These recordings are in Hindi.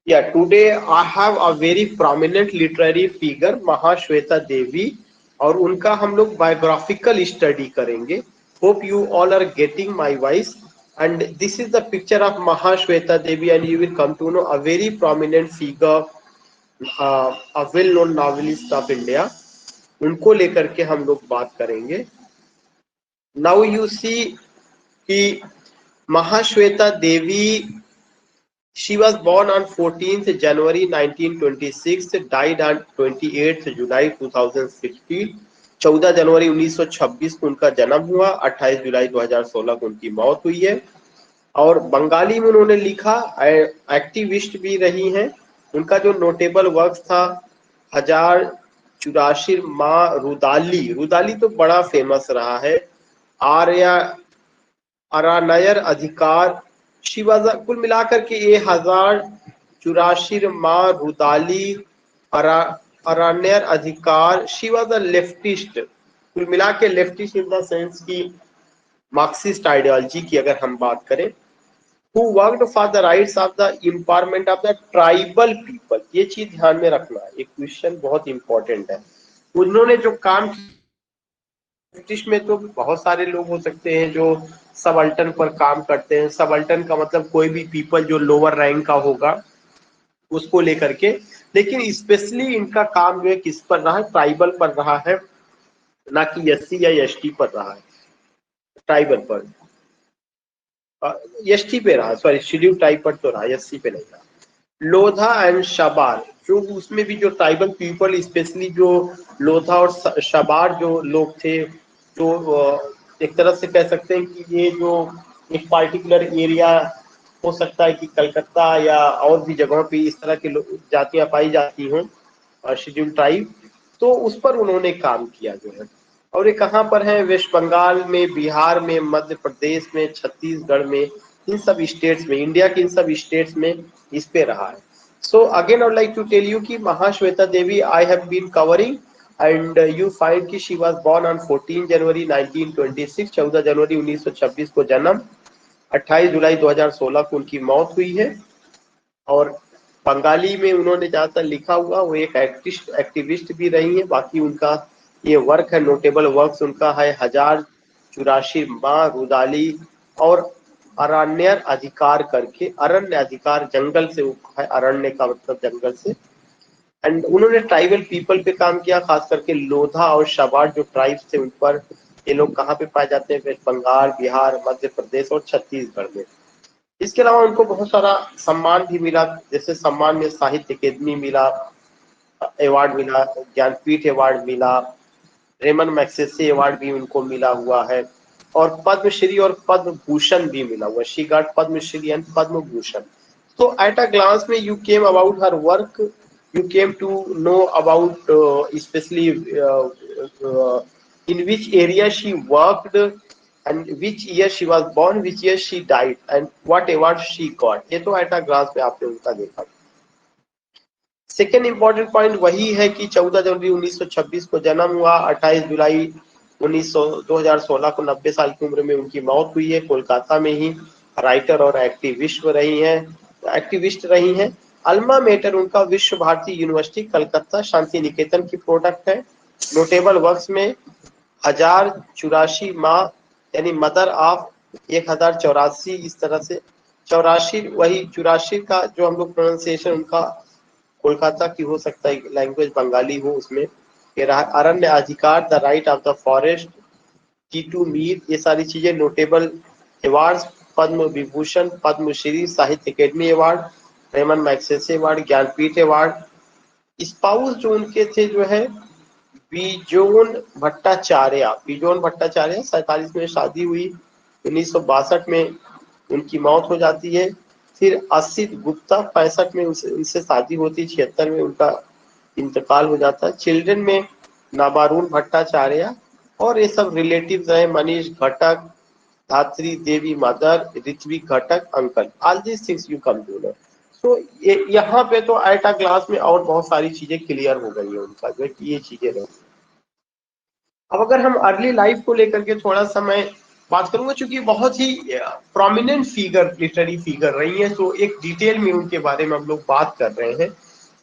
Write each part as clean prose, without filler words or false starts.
Yeah, today I have a very prominent literary figure Mahasweta देवी और उनका हम लोग बायोग्राफिकल स्टडी करेंगे. Hope you all are getting my voice. And this is the picture of Mahashweta Devi, and you will come to know a very prominent figure, a well-known novelist of India. उनको लेकर के हम लोग बात करेंगे. Now you see कि महाश्वेता देवी, she was born on 14th January 1926, died on 28th July 2016. 14 जनवरी 1926 को उनका जन्म हुआ, 28 जुलाई 2016 को उनकी मौत हुई है. और बंगाली में उन्होंने लिखा, एक्टिविस्ट भी रही हैं. उनका जो नोटेबल वर्क था 1084 माँ रुदाली, रुदाली तो बड़ा फेमस रहा है. आर्या अरानयर अधिकार, शिवाजा, कुल मिलाकर के ये 1084 माँ रुदाली अरानयर अधिकार. शी वॉज अ लेफ्टिस्ट, कुल मिला के लेफ्टिस्ट इन द सेंस की मार्क्सिस्ट आइडियोलॉजी की अगर हम बात करें. Who worked for the rights of the empowerment of the tribal people. ये चीज ध्यान में रखना, ये क्वेश्चन बहुत इंपॉर्टेंट है. उन्होंने जो काम, ब्रिटिश में तो बहुत सारे लोग हो सकते हैं जो सबल्टन पर काम करते हैं. सबल्टन का मतलब कोई भी पीपल जो लोअर रैंक का होगा उसको लेकर के. लेकिन स्पेशली इनका काम जो है किस पर रहा है, ट्राइबल पर रहा है, ना कि एससी या एसटी पर रहा है. ट्राइबल पर, एसटी पे रहा, सॉरी शेड्यूल ट्राइब पर तो रहा, एससी पे नहीं रहा. लोधा एंड शबार, जो उसमें भी जो ट्राइबल पीपल, स्पेशली जो लोधा और शबार जो लोग थे, जो एक तरह से कह सकते हैं कि ये जो एक पार्टिकुलर एरिया हो सकता है कि कलकत्ता या और भी जगहों पे इस तरह के जातियां पाई जाती हों शेड्यूल ट्राइब, तो उस पर उन्होंने काम किया जो है. और ये कहाँ पर है, वेस्ट बंगाल में, बिहार में, मध्य प्रदेश में, छत्तीसगढ़ में, इन सब स्टेट्स में, इंडिया के इन सब स्टेट्स में इस पे रहा है. So again I would like to tell you कि Mahasweta Devi I have been covering, and you find कि शी वाज बोर्न ऑन 14 जनवरी 1926, 14 जनवरी 1926 को जन्म, 28 जुलाई 2016 को उनकी मौत हुई है. और बंगाली में उन्होंने ज्यादातर लिखा हुआ, वो एक एक्टिविस्ट भी रही है. बाकी उनका ये वर्क है, नोटेबल वर्क्स उनका है 1084 माँ रुदाली और अरण्यर अधिकार करके. अरण्य अधिकार जंगल से है, अरण्य का मतलब जंगल से. एंड उन्होंने ट्राइबल पीपल पे काम किया, खास करके लोधा और शबार जो ट्राइब्स थे उन पर. ये लोग कहाँ पे पाए जाते हैं, वेस्ट बंगाल, बिहार, मध्य प्रदेश और छत्तीसगढ़ में. इसके अलावा उनको बहुत सारा सम्मान भी मिला, जैसे सम्मान में साहित्य अकेदमी मिला, अवार्ड मिला, ज्ञानपीठ अवार्ड मिला, रेमन मैग्सेसे अवार्ड भी उनको मिला हुआ है, और पद्मश्री और पद्म भूषण भी मिला हुआ. She got Padmashri and Padma Bhushan. So at a glance में you came about her work, you came to know about especially in which area she worked and which year she was born, which year she died and what award she got. ये तो at a glance में आपने उनका देखा. सेकेंड इंपॉर्टेंट पॉइंट वही है कि 14 जनवरी 1926 को जन्म हुआ, 28 जुलाई 2016 को 90 साल की उम्र में उनकी मौत हुई है. कोलकाता में ही राइटर और एक्टिविस्ट रही हैं. अल्मा मेटर उनका विश्व भारती यूनिवर्सिटी कलकत्ता शांति निकेतन की प्रोडक्ट है. नोटेबल वर्क्स में 1084 माँ यानी मदर ऑफ 1084, इस तरह से 84, वही 84 का जो हम लोग प्रोनाउंसिएशन उनका कोलकाता की हो सकता है, लैंग्वेज बंगाली हो उसमें. Aranya Adhikar, the right of the forest, Titu Mir, ये सारी चीजें. Notable awards, Padma Vibhushan, Padmashri, Sahitya academy award, Ramon Magsaysay award, Jnanpith award. Spouse जो उनके थे जो है बिजोन भट्टाचार्य. 47 में शादी हुई, 1962 में उनकी मौत हो जाती है. फिर असित गुप्ता 65 में उनसे शादी होती, 76 में उनका इंतकाल हो जाता है. चिल्ड्रन में नाबारून भट्टाचार्य और ये सब रिलेटिव्स रहे, मनीष घटक, धात्री देवी mother, Ritwik Ghatak uncle. All these things you come to know. So यहाँ पे तो एट अ क्लास में और बहुत सारी चीजें क्लियर हो गई है उनका, जो ये चीजें रही. अब अगर हम अर्ली लाइफ को लेकर के थोड़ा सा मैं बात करूंगा, चूंकि बहुत ही प्रोमिनेंट फिगर, लिटरेरी फिगर रही है, तो एक डिटेल में उनके बारे में हम लोग बात कर रहे हैं।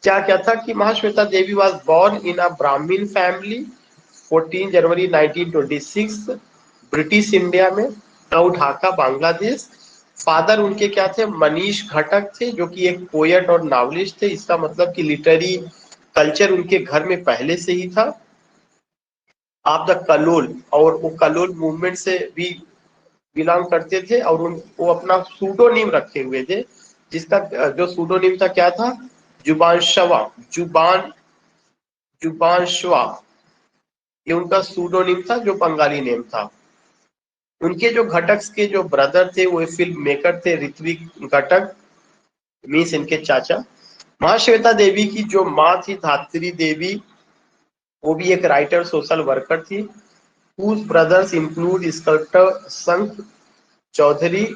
क्या क्या था कि महाश्वेता देवी वाज बोर्न इन अ ब्राह्मण फैमिली 14 जनवरी 1926 ब्रिटिश इंडिया में, नाउ ढाका बांग्लादेश। फादर उनके क्या थे, मनीष घटक थे, जो कि एक पोएट और नॉवलिस्ट थे। इसका मतलब कि लिटरेरी कल्चर उनके घर में पहले से ही था। आप द कलोल, और वो कलोल मूवमेंट से भी बिलोंग करते थे, और वो अपना सूडोनीम रखे हुए थे, जिसका जो सूडोनीम था क्या था, जुबानशवा, जुबान जुबानशवा, ये उनका सूडोनीम था, जो बंगाली नेम था। उनके जो घटक के जो ब्रदर थे वो फिल्म मेकर थे, ऋत्विक घटक, मीन्स इनके चाचा। महाश्वेता देवी की जो माँ थी धात्री देवी, वो भी एक राइटर, सोशल वर्कर थी। whose brothers include sculptor Sank Chaudhary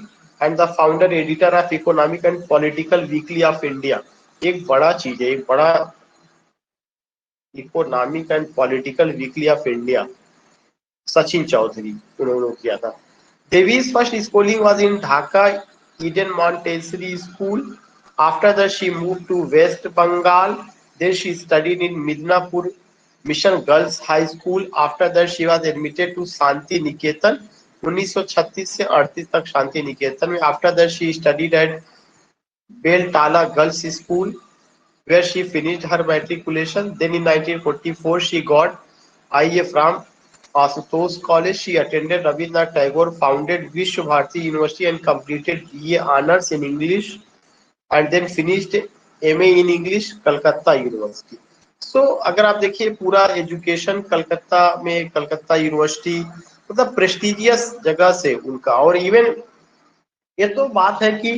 and the founder editor of Economic and Political Weekly of India। एक बड़ा चीज है, एक बड़ा economic and political weekly of India, Sachin Chaudhary उन्होंने किया था। Devi's first schooling was in Dhaka Eden Montessori School. After that, she moved to West Bengal. Then she studied in Midnapur Mission Girls High School. After that, she was admitted to Shanti Niketan 1936 से 38 तक शांति निकेतन में। After that, she studied at Beltala Girls School, where she finished her matriculation. Then in 1944, she got IA from Asutosh College. She attended Rabindranath Tagore founded Vishwa Bharati University and completed BA Honors in English, and then finished MA in English, Calcutta University. So अगर आप देखिए पूरा एजुकेशन कलकत्ता में, कलकत्ता यूनिवर्सिटी, मतलब प्रेस्टिजियस जगह से उनका। और इवन ये तो बात है कि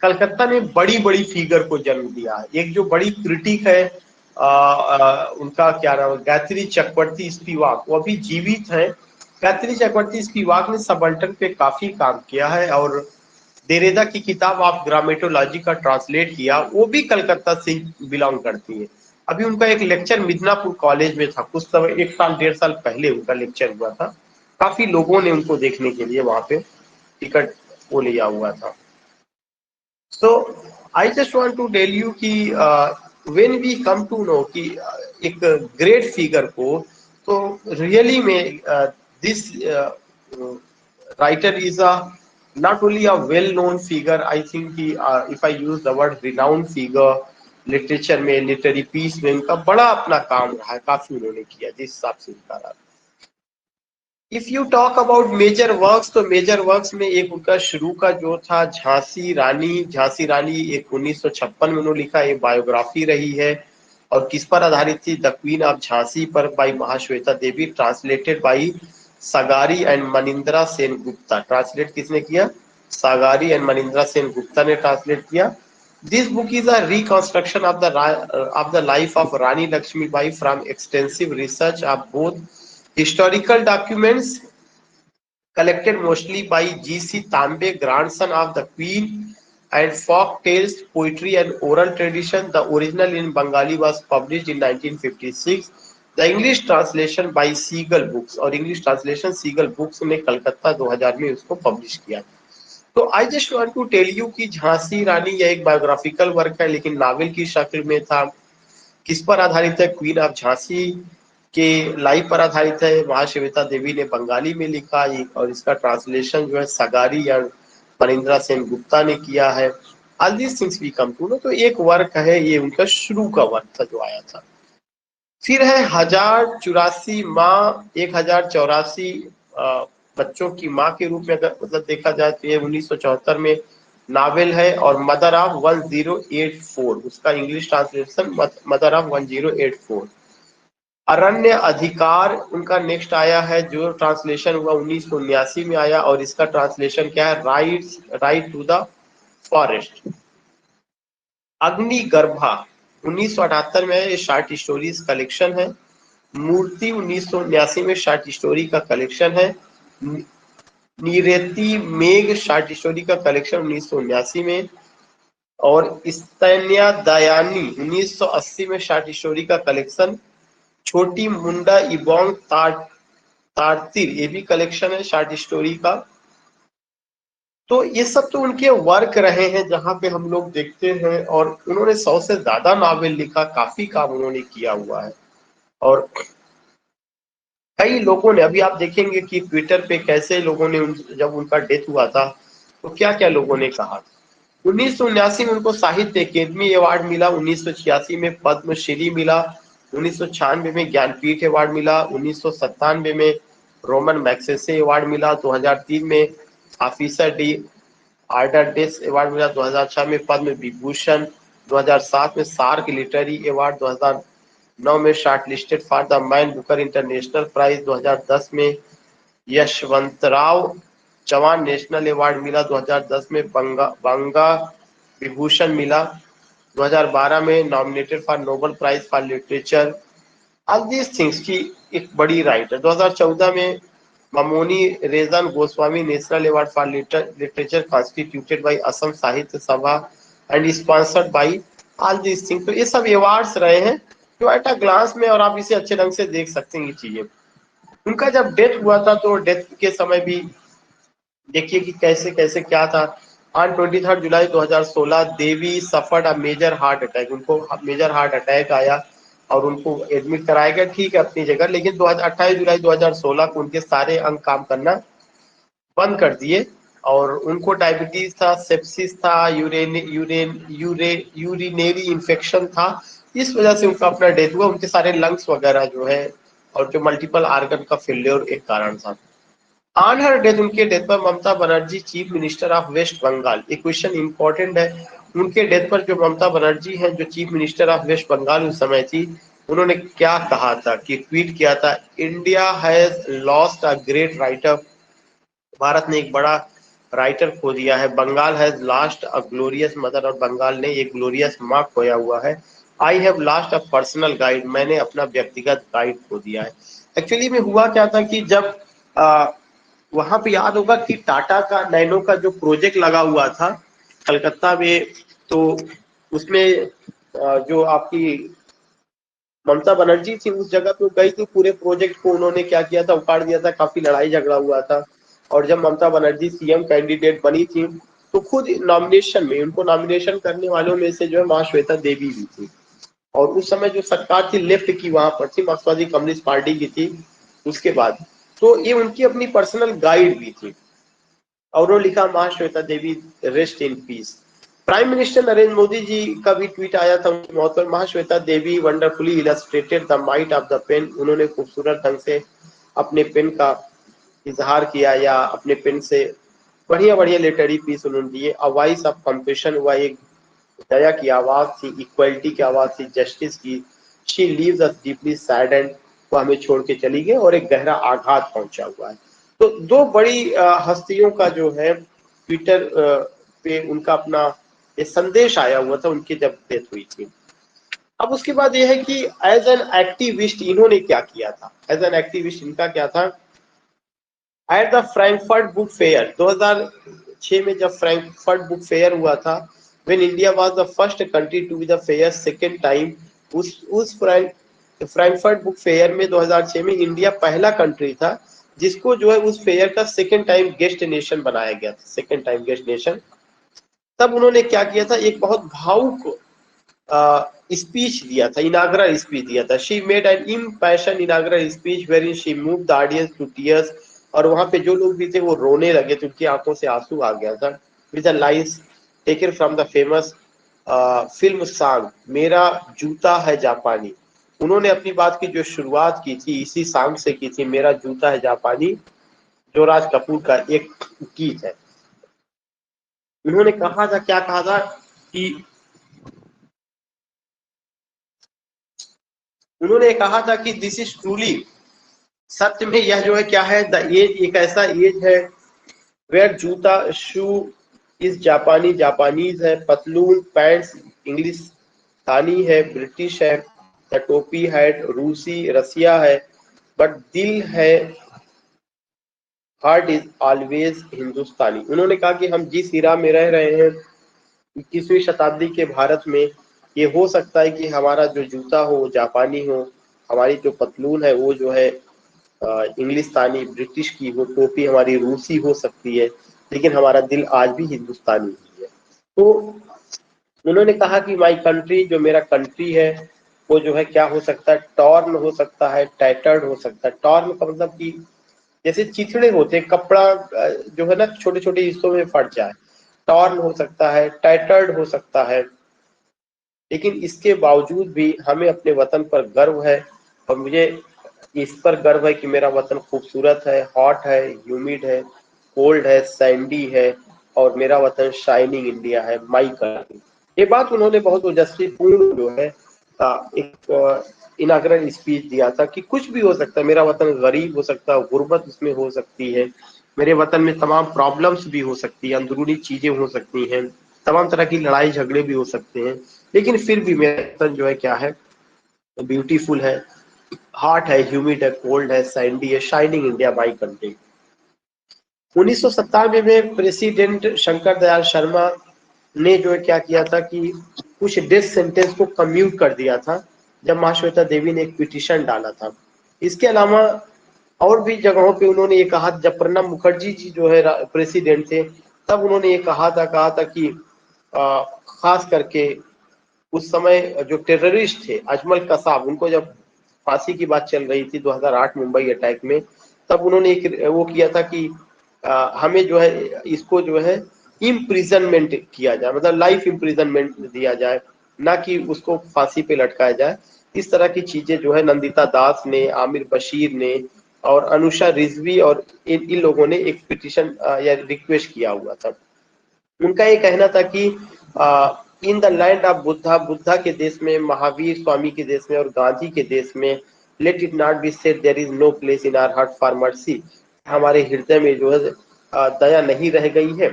कलकत्ता ने बड़ी बड़ी फिगर को जन्म दिया। एक जो बड़ी क्रिटिक है उनका क्या नाम है, गायत्री चक्रवर्ती स्पिवाक, वो अभी जीवित है। गायत्री चक्रवर्ती स्पिवाक ने सबल्टन पे काफी काम किया है, और देरेदा की किताब आप ग्रामेटोलॉजी का ट्रांसलेट किया, वो भी कलकत्ता से बिलोंग करती है। अभी उनका एक लेक्चर मिदनापुर कॉलेज में था, कुछ समय, 1 साल 1.5 साल पहले उनका लेक्चर हुआ था। काफी लोगों ने उनको देखने के लिए वहां पे टिकट वो लिया हुआ था। So I just want to tell you कि when we come to know कि एक ग्रेट फिगर को, तो रियली में this writer is a not only a well known figure, I think कि if I use the word renowned figure, literature में, लिटरेरी पीस में उनका बड़ा अपना काम रहा है, काफी उन्होंने किया जिस हिसाब से उनका रहा। If you talk about major works, तो मेजर वर्क्स में एक उनका शुरू का जो था झांसी रानी, झांसी रानी एक 1956 में उन्होंने लिखा, एक बायोग्राफी रही है। और किस पर आधारित थी, द क्वीन ऑफ झांसी पर, by Mahasweta Devi, translated by Sagari and Manindra Sen Gupta. Translate किसने किया, सागारी एंड मनिंद्रा सेन गुप्ता ने ट्रांसलेट किया। This book is a reconstruction of the life of Rani Lakshmibai from extensive research of both historical documents collected mostly by G.C. Tambe, grandson of the Queen, and folk tales, poetry, and oral tradition. The original in Bengali was published in 1956. The English translation by Seagull Books, और English translation Seagull Books ने कलकत्ता 2000 में उसको पब्लिश किया। तो I just want to tell you कि झांसी रानी यह एक बायोग्राफिकल वर्क है, लेकिन नावल की शक्ल में था। किस पर आधारित है, क्वीन ऑफ झांसी के लाइफ पर आधारित है। महाश्वेता देवी ने बंगाली में लिखा, और इसका ट्रांसलेशन जो है सगारी या मनिंद्रा सेन गुप्ता ने किया है। All these things we come to know. तो एक वर्क है, ये उनका शुरू का वर्क था जो आया था। फिर है 1084 माँ, 1084 बच्चों की माँ के रूप में अगर मतलब देखा जाए तो ये 1974 में नावल है। और मदर ऑफ 1084, उसका इंग्लिश ट्रांसलेशन मदर ऑफ 1084। अरण्य अधिकार उनका नेक्स्ट आया है, जो ट्रांसलेशन हुआ 1979 में आया, और इसका ट्रांसलेशन क्या है, राइट टू द फॉरेस्ट। अग्निगर्भा 1978 में ये शॉर्ट स्टोरीज कलेक्शन है। मूर्ति 1979 में शॉर्ट स्टोरी का कलेक्शन है। निरेती मेघ शॉर्ट स्टोरी का कलेक्शन 1979 में। और स्तन्या दयानी 1980 में शॉर्ट स्टोरी का कलेक्शन। छोटी मुंडा इबोंग तारतिर, ये भी कलेक्शन है शॉर्ट स्टोरी का। तो ये सब तो उनके वर्क रहे हैं जहाँ पे हम लोग देखते हैं, और उन्होंने 100 से ज्यादा नॉवेल लिखा, काफी काम उन्होंने किया हुआ है। और कई लोगों ने, अभी आप देखेंगे कि ट्विटर पे कैसे लोगों ने जब उनका डेथ हुआ था तो क्या क्या लोगों ने कहा। 1979 में उनको साहित्य अकेडमी अवार्ड मिला, 1986 में पद्मश्री मिला, 1996 में ज्ञानपीठ अवार्ड मिला, 1997 में रोमन मैग्सेसे अवार्ड मिला, 2003 में ऑफिसर डी आर्डर डेस अवार्ड मिला, 2006 में पद्म विभूषण, 2007 में सार्क लिटरेरी अवार्ड, 2009 में short listed for the Man Booker International prize, 2010 में यशवंतराव चौहान नेशनल अवार्ड मिला, 2010 में बंगा विभूषण मिला, 2012 में nominated for Nobel prize for literature. All these things की एक बड़ी राइटर। 2014 में Mamoni Raisom Goswami national award for literature constituted by Assam Sahitya Sabha and sponsored by all these things. तो ये सब अवार्ड्स रहे हैं जो एट अ ग्लांस में, और आप इसे अच्छे ढंग से देख सकते हैं ये चीजें। उनका जब डेथ हुआ था तो डेथ के समय भी देखिए कि कैसे कैसे क्या था। On 23 July 2016 Devi suffered a major heart attack. उनको मेजर हार्ट अटैक आया और उनको एडमिट कराया गया, ठीक है अपनी जगह, लेकिन 28 जुलाई 2016 को उनके सारे अंग काम करना बंद कर दिए और उनको डायबिटीज था, सेप्सिस था, यूरिनरी इन्फेक्शन था। इस वजह से उनका अपना डेथ हुआ। उनके सारे लंग्स वगैरह जो है और जो मल्टीपल आर्गन का फेलियर एक कारण था। ऑन हर डेथ, उनके डेथ पर Mamata Banerjee chief minister of waste Bengal, एक क्वेश्चन इंपॉर्टेंट है। उनके डेथ पर जो ममता बनर्जी हैं जो chief minister of waste Bengal उस समय थी, उन्होंने क्या कहा था कि ट्वीट किया था, India has lost a great writer. Bharat ने एक बड़ा राइटर खो दिया है। Bengal has lost a glorious mother, और बंगाल ने एक ग्लोरियस माँ खोया हुआ है। I have lost a personal guide, मैंने अपना व्यक्तिगत गाइड खो दिया है। एक्चुअली में हुआ क्या था कि जब वहां पे याद होगा कि टाटा का नैनो का जो प्रोजेक्ट लगा हुआ था कलकत्ता में, तो उसमें जो आपकी ममता बनर्जी थी उस जगह पे गई थी। पूरे प्रोजेक्ट को उन्होंने क्या किया था, उखाड़ दिया था, काफी लड़ाई झगड़ा हुआ था। और जब ममता बनर्जी सीएम कैंडिडेट बनी थी तो खुद नॉमिनेशन में, उनको नॉमिनेशन करने वालों में से जो है महाश्वेता देवी भी थी। और उस समय जो सरकार थी लेफ्ट की वहां पर थी, मार्क्सवादी कम्युनिस्ट पार्टी की थी उसके बाद। तो ये उनकी अपनी पर्सनल गाइड भी थी। और उन्होंने लिखा, Mahasweta Devi rest in peace. Prime minister Narendra Modi ji का भी ट्वीट आया था उनकी मौत पर, Mahasweta Devi wonderfully illustrated the might of the pen. उन्होंने खूबसूरत ढंग से अपने पेन का इजहार किया या अपने पेन से बढ़िया बढ़िया लिटरेरी पीस उन्होंने दिए। अ वॉइस ऑफ कंपैशन, हुआ एक दया की आवाज थी, इक्वलिटी की आवाज थी, जस्टिस की। She leaves us deeply saddened, वो हमें छोड़ के चली गई और एक गहरा आघात पहुंचा हुआ है। तो दो बड़ी हस्तियों का जो है ट्विटर पे उनका अपना ये संदेश आया हुआ था उनकी जब डेथ हुई थी। अब उसके बाद ये है कि एज एन एक्टिविस्ट इन्होंने क्या किया था। एज एन एक्टिविस्ट इनका क्या था, at the Frankfurt book fair 2006 में जब फ्रैंकफर्ट बुक फेयर हुआ था, when India was the first country to be the fair second time, उस फ्रैंकफर्ट बुक फेयर में 2006 में इंडिया पहला कंट्री था जिसको जो है उस फेयर का सेकंड टाइम गेस्ट नेशन बनाया गया था, सेकंड टाइम गेस्ट नेशन। तब उन्होंने क्या किया था, एक बहुत भावुक स्पीच दिया था, इनाग्रल स्पीच दिया था। She made an impassion inaugural speech where she move the audience to tears. और वहां पे जो लोग भी थे वो रोने लगे थे, उनकी आंखों से आंसू आ गया था। With the lines taken from the famous film song मेरा जूता है जापानी। उन्होंने अपनी बात की जो शुरुआत की थी इसी सॉन्ग से की थी, मेरा जूता है जापानी, जो राज कपूर का एक गीत है। उन्होंने कहा था, क्या कहा था कि उन्होंने कहा था कि दिस इज ट्रूली, सत्य में यह जो है क्या है, द एज, एक ऐसा एज है वेयर जूता शू इज जापानी, जापानीज है, पतलून पैंट्स इंग्लिस्तानी है, ब्रिटिश है, द टोपी हैट रूसी रसिया है, बट दिल है, हार्ट इज ऑलवेज हिंदुस्तानी। उन्होंने कहा कि हम जिस इरा में रह रहे हैं 21वीं शताब्दी के भारत में, ये हो सकता है कि हमारा जो जूता हो वो जापानी हो, हमारी जो पतलून है वो जो है इंग्लिस्तानी ब्रिटिश की हो, टोपी हमारी रूसी हो सकती है, लेकिन हमारा दिल आज भी हिंदुस्तानी ही है। तो उन्होंने कहा कि माई कंट्री, जो मेरा कंट्री है वो जो है क्या हो सकता है, टॉर्न हो सकता है, टैटर्ड हो सकता है। टॉर्न का मतलब कि जैसे चिथड़े होते हैं, कपड़ा जो है ना छोटे छोटे हिस्सों में फट जाए, टॉर्न हो सकता है, टैटर्ड हो सकता है। लेकिन इसके बावजूद भी हमें अपने वतन पर गर्व है, और मुझे इस पर गर्व है कि मेरा वतन खूबसूरत है, हॉट है, ह्यूमिड है, कोल्ड है, सैंडी है, और मेरा वतन शाइनिंग इंडिया है, माई कंट्री। ये बात उन्होंने बहुत ओजस्वी पूर्ण जो है एक इनाग्रल स्पीच दिया था कि कुछ भी हो सकता है, मेरा वतन गरीब हो सकता है, गुर्बत उसमें हो सकती है, मेरे वतन में तमाम प्रॉब्लम्स भी हो सकती है, अंदरूनी चीजें हो सकती हैं, तमाम तरह की लड़ाई झगड़े भी हो सकते हैं, लेकिन फिर भी मेरा वतन जो है क्या है, ब्यूटीफुल है, हॉट है, ह्यूमिड है, कोल्ड है, सैंडी है, शाइनिंग इंडिया माई कंट्री। 1997 में प्रेसिडेंट शंकर दयाल शर्मा ने जो है क्या किया था कि कुछ डेथ सेंटेंस को कम्यूट कर दिया था, जब महाश्वेता देवी ने एक पिटीशन डाला था। इसके अलावा और भी जगहों पे उन्होंने ये कहा, जब प्रणब मुखर्जी जी जो है प्रेसिडेंट थे, तब उन्होंने ये कहा था कि खास करके उस समय जो टेररिस्ट थे अजमल कसाब, उनको जब फांसी की बात चल रही थी 2008 मुंबई अटैक में, तब उन्होंने एक वो किया था कि हमें जो है इसको जो है इम्प्रिजनमेंट किया जाए, मतलब लाइफ इम्प्रिजनमेंट दिया जाए, ना कि उसको फांसी पे लटकाया जाए। इस तरह की चीजें जो है नंदिता दास ने, आमिर बशीर ने और अनुषा रिजवी और इन लोगों ने एक पिटीशन या रिक्वेस्ट किया हुआ था। उनका ये कहना था कि in the land of Buddha, Buddha के देश में, महावीर स्वामी के देश में और गांधी के देश में, let it not be said there is no place in our heart for mercy, हमारे हृदय में जो है दया नहीं रह गई है।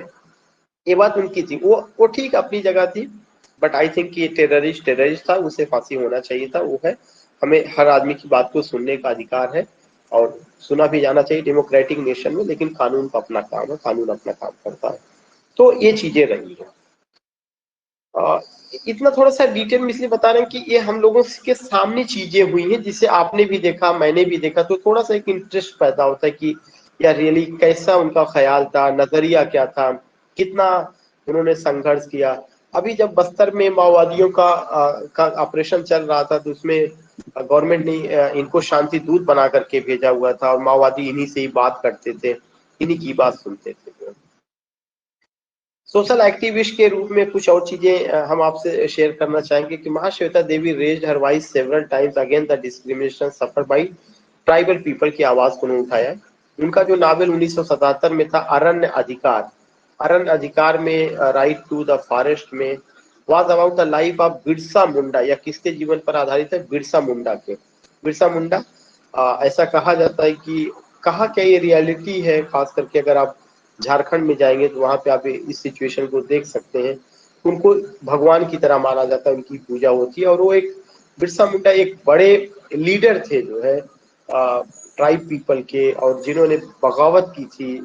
ये बात उनकी थी, वो ठीक अपनी जगह थी, बट आई थिंक कि टेररिस्ट था, उसे फांसी होना चाहिए था। वो है, हमें हर आदमी की बात को सुनने का अधिकार है और सुना भी जाना चाहिए डेमोक्रेटिक नेशन में, लेकिन कानून का अपना काम है, कानून अपना काम करता है। तो ये चीजें रही है। इतना थोड़ा सा डिटेल में इसलिए बता रहे हैं कि ये हम लोगों के सामने चीजें हुई हैं जिसे आपने भी देखा, मैंने भी देखा, तो थोड़ा सा एक इंटरेस्ट पैदा होता है कि यार रियली कैसा उनका ख्याल था, नजरिया क्या था, कितना उन्होंने संघर्ष किया। अभी जब बस्तर में माओवादियों का ऑपरेशन चल रहा था, तो उसमें गवर्नमेंट ने इनको शांति दूत बना करके भेजा हुआ था, और माओवादी इन्हीं से ही बात करते थे, इन्हीं की बात सुनते थे। सोशल एक्टिविस्ट के रूप में कुछ और चीजें हम आपसे शेयर करना चाहेंगे कि Mahasweta Devi raised her voice several times against the discrimination suffered by tribal people की आवाज को उन्होंने उठाया। उनका जो नावल 1977 में था अरण्य अधिकार, अरण्य अधिकार में राइट टू द फॉरेस्ट में was about the life of Birsa Munda, या किसके जीवन पर आधारित है, बिरसा मुंडा के। बिरसा मुंडा ऐसा कहा जाता है कि कहा क्या ये रियलिटी है, खास करके अगर आप झारखंड में जाएंगे तो वहां पे आप इस सिचुएशन को देख सकते हैं। उनको भगवान की तरह माना जाता है, उनकी पूजा होती है, और वो एक बिरसा मुंडा एक बड़े लीडर थे जो है ट्राइब पीपल के, और जिन्होंने बगावत की थी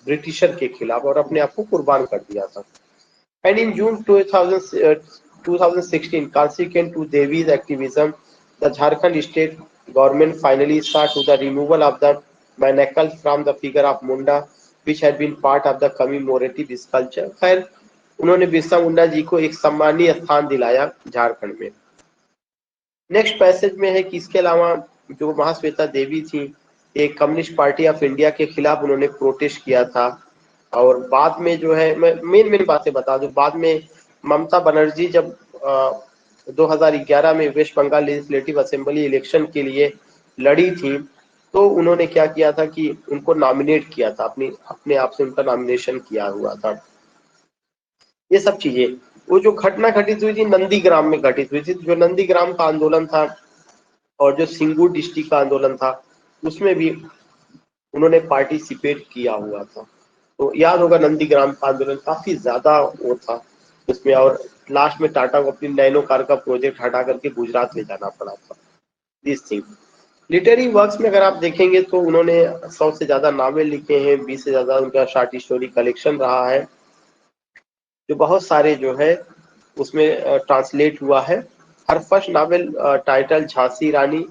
ब्रिटिशर के खिलाफ और अपने आप को कुर्बान कर दिया था। And in June 2016 consequent to Devi's activism, the Jharkhand state government finally saw to the removal of the manacles from the figure of Munda, which had been part of the commemorative sculpture। खैर उन्होंने बिरसा मुंडा जी को एक सम्मानीय स्थान दिलाया झारखंड में। नेक्स्ट पैसेज में है कि इसके अलावा जो महाश्वेता देवी थी, एक कम्युनिस्ट पार्टी ऑफ इंडिया के खिलाफ उन्होंने प्रोटेस्ट किया था, और बाद में जो है मैं मेन बातें बता दूं, बाद में ममता बनर्जी जब 2011 में West Bengal legislative assembly election के लिए लड़ी थी, तो उन्होंने क्या किया था कि उनको नॉमिनेट किया था, अपने आप से उनका नॉमिनेशन किया हुआ था। ये सब चीजें, वो जो घटना घटित हुई थी नंदीग्राम में घटित हुई थी, जो नंदीग्राम का आंदोलन था और जो सिंगूर डिस्ट्रिक्ट का आंदोलन था, उसमें भी उन्होंने पार्टिसिपेट किया हुआ था। तो याद होगा नंदीग्राम का आंदोलन काफी ज्यादा वो था उसमें, और लास्ट में टाटा को अपनी नैनो कार का प्रोजेक्ट हटा करके गुजरात ले जाना पड़ा था। दिस थिंग लिटरेरी वर्क्स में अगर आप देखेंगे तो उन्होंने 100 से ज्यादा नावल लिखे हैं, 20 से ज्यादा उनका शॉर्ट स्टोरी कलेक्शन रहा है, जो बहुत सारे जो है उसमें ट्रांसलेट हुआ है। Her first novel title Jhansi Rani,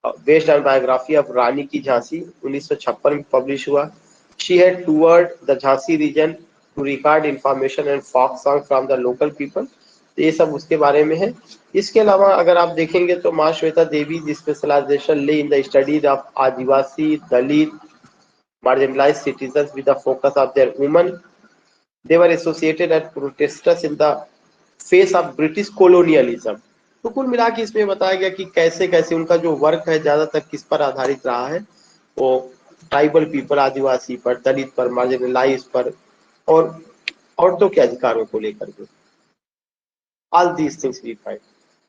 based on biography of Rani की झांसी, 1956 में पब्लिश हुआ। She had toured the Jhansi region to record information and folk song from the local people. तो ये सब उसके बारे में है। इसके अलावा अगर आप देखेंगे तो माँ श्वेता देवी स्पेशलाइजेशन ले in the studies of Adivasi, Dalit, marginalized citizens with the focus of their women. They were associated as protesters in the face of British colonialism. तो कुल मिला के इसमें बताया गया कि कैसे कैसे उनका जो वर्क है ज्यादातर किस पर आधारित रहा है, वो ट्राइबल पीपल, आदिवासी पर, दलित पर, मार्जिनलाइज पर और औरतों के अधिकारों को लेकर के। All these things we find.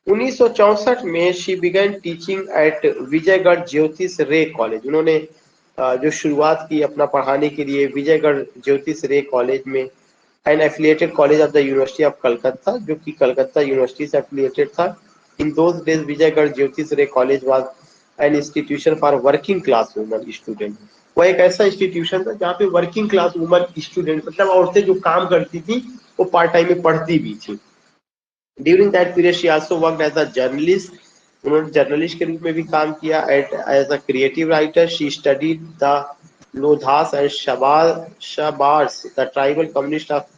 1964 में she began teaching at Vijaygarh Jyotish Ray college. उन्होंने जो शुरुआत की अपना पढ़ाने के लिए विजयगढ़ ज्योतिष रे कॉलेज में, an affiliated college of the university of Calcutta, जो कि कलकत्ता यूनिवर्सिटी से एफिलिएटेड था। In those days Vijaygarh Jyotish Ray college was an institution for working class woman student. वो एक ऐसा इंस्टीट्यूशन था जहाँ पे वर्किंग क्लास वुमन स्टूडेंट, मतलब औरतें जो काम करती थी वो पार्ट टाइम में पढ़ती भी थी। During that period she also worked as a journalist. उन्होंने जर्नलिस्ट के रूप में भी काम किया। As a creative writer she studied the Lodhas and Shabars, the tribal communities of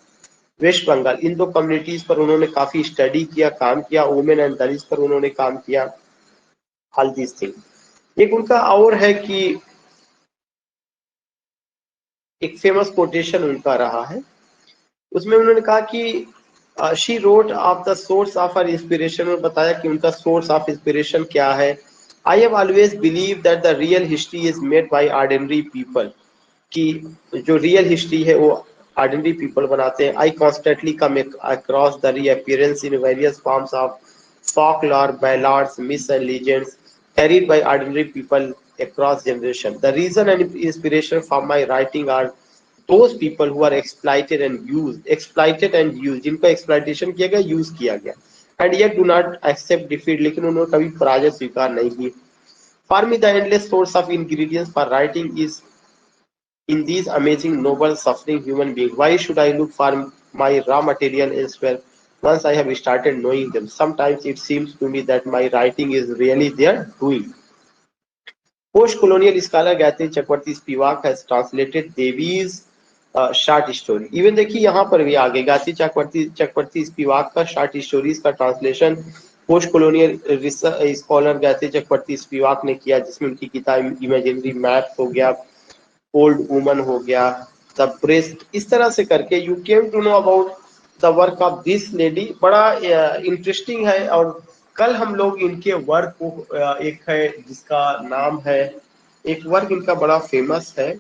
waste Bengal. इन दो कम्युनिटीज पर उन्होंने काफी स्टडी किया, काम किया। वुमेन एंड दलित पर उन्होंने काम किया। All this thing. एक उनका और है कि एक फेमस कोटेशन उनका रहा है, उसमें उन्होंने कहा कि she wrote of the source of her inspiration, में बताया कि उनका सोर्स ऑफ इंस्पिरेशन क्या है। I have always believe that the real history is made by ordinary people, कि जो रियल हिस्ट्री है वो ऑर्डिनरी पीपल बनाते हैं। आई constantly come across the reappearance in various forms of folklore, ballads, myths and legends carried by ordinary people across generation. The reason and inspiration for my writing are those people who are exploited and used, जिनको एक्सप्लाइटेशन किया गया, यूज किया गया, and yet do not accept defeat, लेकिन उन्होंने कभी पराजय स्वीकार नहीं की। For me the endless source of ingredients for writing is in these amazing, noble, suffering human beings. Why should I look for my raw material elsewhere once I have started knowing them? Sometimes it seems to me that my writing is really their doing. Post-colonial scholar Gayatri Chakravarti Spivak has translated Devi's short story. Even देखिए यहाँ पर भी आगे गायत्री चक्रवर्ती स्पिवाक का शॉर्ट स्टोरीज का translation post colonial scholar Gayatri Chakravorty Spivak ने किया, जिसमें उनकी किताब इमेजिनरी मैप हो गया, ओल्ड वुमन हो गया, द ब्रेस्ट, इस तरह से करके you came to know about the work of this lady. बड़ा इंटरेस्टिंग है। और कल हम लोग इनके वर्क को एक है जिसका नाम है, एक वर्क इनका बड़ा फेमस है,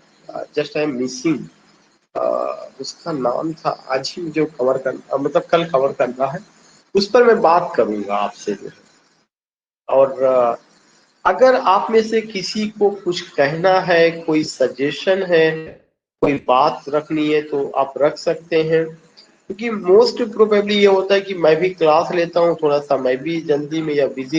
जस्ट आई एम मिसिंग, उसका नाम था, आज ही जो कवर करना, मतलब कल कवर करना है, उस पर मैं बात करूंगा आपसे जो है। और अगर आप में से किसी को कुछ कहना है, कोई सजेशन है, कोई बात रखनी है तो आप रख सकते हैं, क्योंकि मोस्ट प्रोबेबली ये होता है कि मैं भी क्लास लेता हूँ, थोड़ा सा मैं भी जल्दी में या बिजी